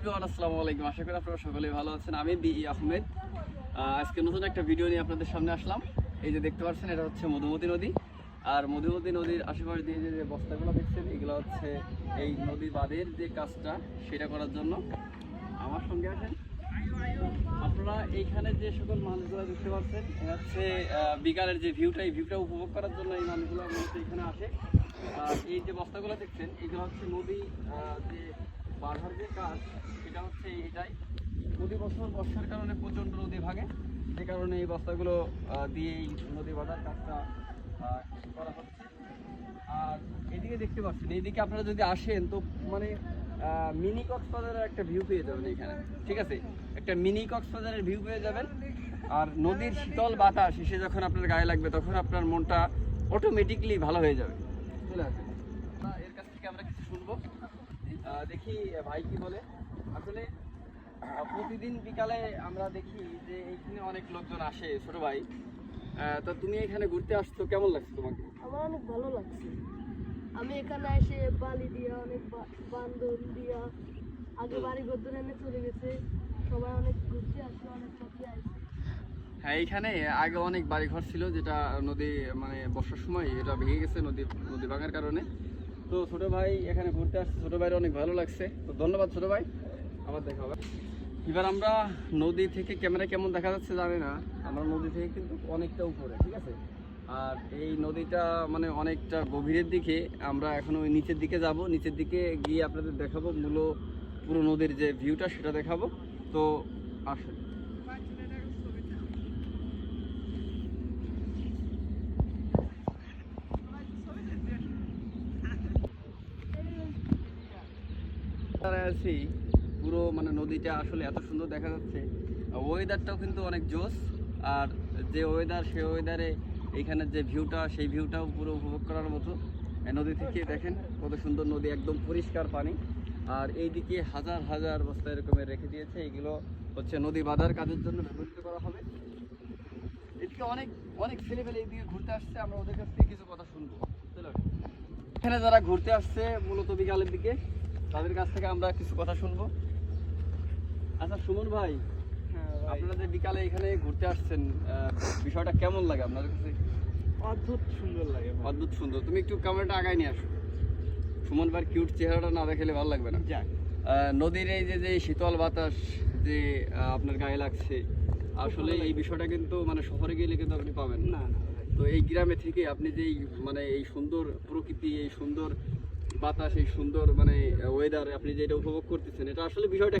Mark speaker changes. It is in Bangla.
Speaker 1: আসসালামু আলাইকুম, আশা করি আপনারা সকলেই ভালো আছেন। আমি বিই আহমেদ। আজকে নতুন একটা ভিডিও নিয়ে আপনাদের সামনে আসলাম। এই যে দেখতে পাচ্ছেন, এটা হচ্ছে মধুমতি নদী। আর মধুমতি নদীর আশেপাশ দিয়ে যে বস্তাগুলো দেখছেন, এগুলো হচ্ছে এই নদী বাঁধের যে কাজটা সেটা করার জন্য। আমার সঙ্গে আছেন আপনারা। এইখানে যে সকল মানুষগুলো দেখতে পাচ্ছেন, এটা হচ্ছে বিকালের যে ভিউটা, এই ভিউটা উপভোগ করার জন্য এই মানুষগুলো মূলত এখানে আসে। আর এই যে বস্তাগুলো দেখছেন, এগুলো হচ্ছে নদী যে বাঁধার যে কাজ, সেটা হচ্ছে এটাই। প্রতি বছর বর্ষার কারণে প্রচণ্ড নদী ভাঙে, যে কারণে এই বস্তাগুলো দিয়ে এই নদী বাঁধার কাজটা করা হচ্ছে। আর এদিকে দেখতে পাচ্ছেন, এইদিকে আপনারা যদি আসেন তো মানে মিনি কক্সবাজারের একটা ভিউ পেয়ে যাবেন এখানে, ঠিক আছে? একটা মিনি কক্সবাজারের ভিউ পেয়ে যাবেন। আর নদীর শীতল বাতাস এসে যখন আপনার গায়ে লাগবে, তখন আপনার মনটা অটোমেটিকলি ভালো হয়ে যাবে। চলে আসেন, এর কাছ থেকে আমরা কিছু শুনবো, দেখি ভাই কি বলে। আসলে প্রতিদিন বিকালে আমরা দেখি যে এইখানে অনেক লোকজন আসে। ছোট ভাই, তো তুমি এখানে ঘুরতে আসছো, কেমন লাগছে তোমাকে?
Speaker 2: আমার অনেক ভালো লাগছে। আমি এখানে এসে বালি দিয়া অনেক বান্ধব দিয়া আগে বাড়ি ঘর ধরে এনে চলে গেছে। সবাই অনেক ঘুরতে আসছে, অনেক লোকই আসছে।
Speaker 1: হ্যাঁ, এইখানে আগে অনেক বাড়িঘর ছিল, যেটা নদী মানে বর্ষার সময় এটা ভেঙে গেছে নদী ভাঙার কারণে। তো ছোট ভাই এখানে ঘুরতে আসছে, ছোট ভাইয়ের অনেক ভালো লাগছে। তো ধন্যবাদ ছোট ভাই, আবার দেখা হবে। এবার আমরা নদী থেকে ক্যামেরা কেমন দেখা যাচ্ছে জানি না, আমরা নদী থেকে কিন্তু অনেকটা উপরে, ঠিক আছে? আর এই নদীটা মানে অনেকটা গভীরের দিকে। আমরা এখন ওই নিচের দিকে যাব, নিচের দিকে গিয়ে আপনাদের দেখাবো পুরো নদীর যে ভিউটা সেটা দেখাবো। তো আসুন। আছি পুরো মানে নদীটা আসলে এত সুন্দর দেখা যাচ্ছে। ওয়েদারটাও কিন্তু অনেক জোস। আর যে ওয়েদার, সেই ওয়েদারে এইখানের যে ভিউটা, সেই ভিউটাও পুরো উপভোগ করার মতো। নদী থেকে দেখেন কত সুন্দর নদী, একদম পরিষ্কার পানি। আর এইদিকে হাজার হাজার বস্তা এরকমের রেখে দিয়েছে, এগুলো হচ্ছে নদী বাঁধার কাজের জন্য ব্যবহৃত করা হবে। এদিকে অনেক অনেক ছেলেপেলে এইদিকে ঘুরতে আসছে, আমরা ওদের কাছ থেকে কিছু কথা শুনবো। চলো, এখানে যারা ঘুরতে আসছে মূলত বিকালের দিকে, তাদের কাছ থেকে আমরা কিছু কথা শুনবো। আচ্ছা সুমন ভাই, আপনারা যে বিকালে এখানে ঘুরতে আসছেন, বিষয়টা কেমন লাগে আপনাদের কাছে?
Speaker 3: অদ্ভুত সুন্দর লাগে,
Speaker 1: অদ্ভুত সুন্দর। তুমি একটু ক্যামেরাটা আগায় নিয়ে আসো। সুমন ভাইয়ের কিউট চেহারাটা না দেখালে ভালো লাগবে না। নদীর এই যে শীতল বাতাস যে আপনার গায়ে লাগছে, আসলে এই বিষয়টা কিন্তু মানে শহরে গেলে কিন্তু আপনি পাবেন না। তো এই গ্রামে থেকে আপনি যে মানে এই সুন্দর প্রকৃতি, এই সুন্দর বাতাস, এই সুন্দর মানে ওয়েদার আপনি যেটা উপভোগ করতেছেন, এটা আসলে বিষয়টা